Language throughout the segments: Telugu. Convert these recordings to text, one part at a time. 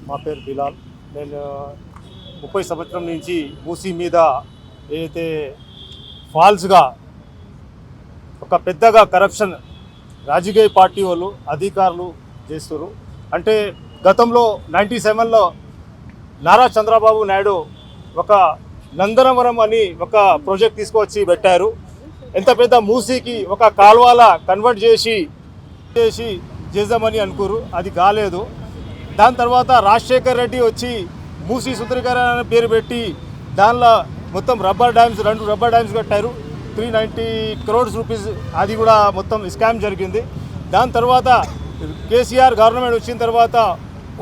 మా పేరు బిలాల్. నేను 30 సంవత్సరం నుంచి మూసీ మీద ఏదైతే ఫాల్స్గా ఒక పెద్దగా కరప్షన్ రాజకీయ పార్టీ వాళ్ళు అధికారులు చేస్తారు. అంటే గతంలో 97లో నారా చంద్రబాబు నాయుడు ఒక నందనవనం అని ఒక ప్రాజెక్ట్ తీసుకొచ్చి పెట్టారు. ఎంత పెద్ద మూసీకి ఒక కాల్వాల కన్వర్ట్ చేసి చేద్దామని అనుకోరు, అది కాలేదు. దాని తర్వాత రాజశేఖర్ రెడ్డి వచ్చి మూసీ సుందరీకరణ అనే పేరు పెట్టి దానిలో మొత్తం రెండు రబ్బర్ డ్యామ్స్ కట్టారు. 390 crores రూపీస్, అది కూడా మొత్తం స్కామ్ జరిగింది. దాని తర్వాత కేసీఆర్ గవర్నమెంట్ వచ్చిన తర్వాత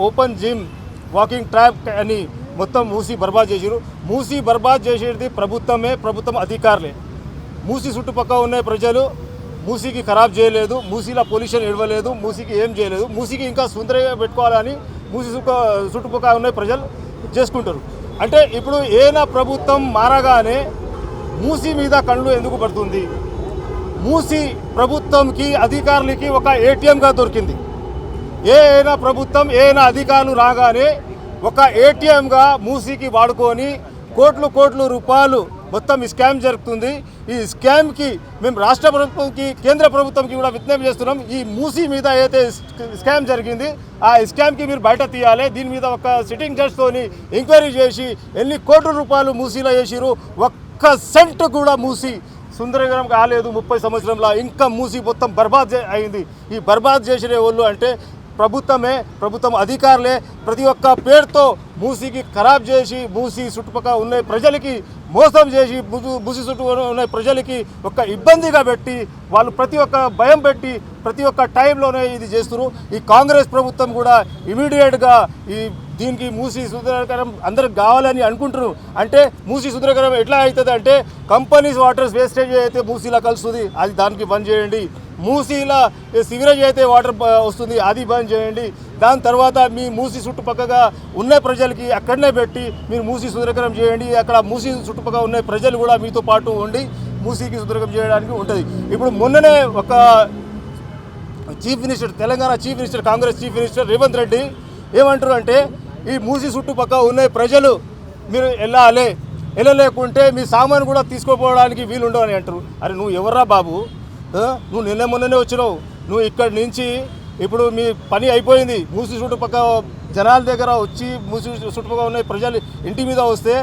ఓపెన్ జిమ్, వాకింగ్ ట్రాక్ అని మొత్తం మూసీ బర్బాద్ చేసారు. మూసీ బర్బాద్ చేసేది ప్రభుత్వం అధికారులే. మూసీ చుట్టుపక్కల ఉన్న ప్రజలు మూసీకి ఖరాబ్ చేయలేదు, మూసీలో పొల్యూషన్ ఇవ్వలేదు, మూసీకి ఏం చేయలేదు. మూసీకి ఇంకా సుందరంగా పెట్టుకోవాలని మూసీ చుట్టుపక్కల ఉన్న ప్రజలు చేసుకుంటారు. అంటే ఇప్పుడు ఏనా ప్రభుత్వం మారగానే మూసీ మీద కళ్ళు ఎందుకు పడుతుంది? మూసీ ప్రభుత్వంకి అధికారులకి ఒక ఏటీఎంగా దొరికింది. ఏనా ప్రభుత్వం అధికారులు రాగానే ఒక ఏటీఎంగా మూసీకి వాడుకొని కోట్లు రూపాయలు మొత్తం స్కామ్ జరుగుతుంది. ఈ స్కామ్కి మేము రాష్ట్ర ప్రభుత్వంకి కేంద్ర ప్రభుత్వంకి కూడా విజ్ఞప్తి చేస్తున్నాం. ఈ మూసీ మీద ఏదైతే స్కామ్ జరిగింది ఆ స్కామ్కి మీరు బయట తీయాలి. దీని మీద ఒక సిట్టింగ్ జడ్జ్తోని ఎంక్వైరీ చేసి ఎన్ని కోట్ల రూపాయలు మూసీలో వేసిరు, ఒక్క సెంట్ కూడా మూసీ సుందరగరం కాలేదు 30 సంవత్సరంలో. ఇంకా మూసీ మొత్తం బర్బాద్ అయింది. ఈ బర్బాద్ చేసిన వాళ్ళు అంటే ప్రభుత్వం అధికారులే. ప్రతి ఒక్క పేరుతో మూసీకి ఖరాబ్ చేసి మూసీ చుట్టుపక్కల ఉన్న ప్రజలకి మోసం చేసి మూసీ చుట్టూ ఉన్న ప్రజలకి ఒక ఇబ్బందిగా పెట్టి వాళ్ళు ప్రతి ఒక్క భయం పెట్టి ప్రతి ఒక్క టైంలోనే ఇది చేస్తున్నారు. ఈ కాంగ్రెస్ ప్రభుత్వం కూడా ఇమీడియట్గా దీనికి మూసీ సుందరీకరణ అందరికి కావాలని అనుకుంటున్నారు. అంటే మూసీ సుందరీకరణ ఎట్లా అవుతుంది అంటే కంపెనీస్ వాటర్ వేస్టేజ్ అయితే మూసీలా కలుస్తుంది, అది దానికి బంద్ చేయండి. మూసీలా సివరేజ్ అయితే వాటర్ వస్తుంది, అది బంద్ చేయండి. దాని తర్వాత మీ మూసీ చుట్టుపక్కగా ఉన్న ప్రజలకి అక్కడనే పెట్టి మీరు మూసీ సుందరీకరణ చేయండి. అక్కడ మూసీ చుట్టుపక్కల ఉన్న ప్రజలు కూడా మీతో పాటు ఉండి మూసీకి సుందరీకరణ చేయడానికి ఉంటుంది. ఇప్పుడు మొన్ననే ఒక Telangana chief minister Congress chief minister Revanth Reddy ఏమంటారు అంటే ఈ మూసీ చుట్టుపక్కల ఉన్న ప్రజలు మీరు వెళ్ళలేకుంటే మీ సామాను కూడా తీసుకోపోవడానికి వీలు ఉండవు అని అంటారు. అరే నువ్వు ఎవర్రా బాబు? నువ్వు మొన్ననే వచ్చినావు. నువ్వు ఇక్కడి నుంచి ఇప్పుడు మీ పని అయిపోయింది. మూసీ చుట్టుపక్కల జనాల దగ్గర వచ్చి మూసీ చుట్టుపక్కల ఉన్న ప్రజలు ఇంటి మీద వస్తే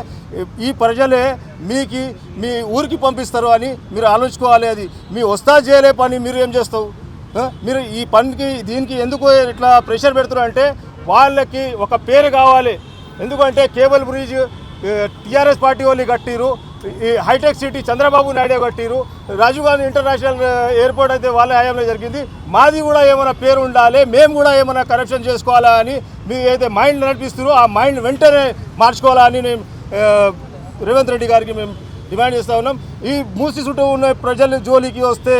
ఈ ప్రజలే మీ ఊరికి పంపిస్తారు అని మీరు ఆలోచించుకోవాలి. అది మీ వస్తా చేయలే పని మీరు ఏం చేస్తావు? మీరు ఈ పనికి దీనికి ఎందుకు ఇట్లా ప్రెషర్ పెడుతున్నారు అంటే వాళ్ళకి ఒక పేరు కావాలి. ఎందుకంటే కేబుల్ బ్రిడ్జ్ టీఆర్ఎస్ పార్టీ వాళ్ళు కట్టిరు, ఈ హైటెక్ సిటీ చంద్రబాబు నాయుడు కట్టిరు, రాజీవ్ గాంధీ ఇంటర్నేషనల్ ఎయిర్పోర్ట్ అయితే వాళ్ళ హయాంలో జరిగింది. మాది కూడా ఏమైనా పేరు ఉండాలి, మేము కూడా ఏమైనా కరప్షన్ చేసుకోవాలా అని మీరు ఏదైతే మైండ్ నడిపిస్తారో ఆ మైండ్ వెంటనే మార్చుకోవాలని నేను రేవంత్ రెడ్డి గారికి మేము డిమాండ్ చేస్తూ ఉన్నాం. ఈ మూసీ చుట్టూ ఉన్న ప్రజల జోలికి వస్తే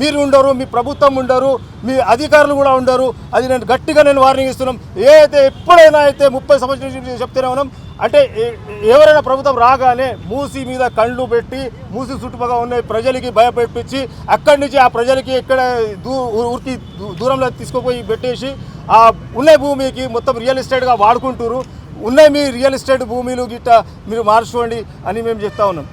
మీరు ఉండరు, మీ ప్రభుత్వం ఉండరు, మీ అధికారులు కూడా ఉండరు. అది నేను గట్టిగా వార్నింగ్ ఇస్తున్నాం. ఎప్పుడైనా అయితే 30 సంవత్సరాల నుంచి చెప్తూనే ఉన్నాం. అంటే ఎవరైనా ప్రభుత్వం రాగానే మూసీ మీద కళ్ళు పెట్టి మూసీ చుట్టుపక్కల ఉన్న ప్రజలకి భయపెట్టించి అక్కడి నుంచి ఆ ప్రజలకి ఎక్కడ ఊరికి దూరంలో తీసుకుపోయి పెట్టేసి ఆ ఉన్న భూమికి మొత్తం రియల్ ఎస్టేట్గా వాడుకుంటారు. ఉన్న మీ రియల్ ఎస్టేట్ భూమిలు గిట్ట మీరు మార్చుకోండి అని మేము చెప్తా ఉన్నాం.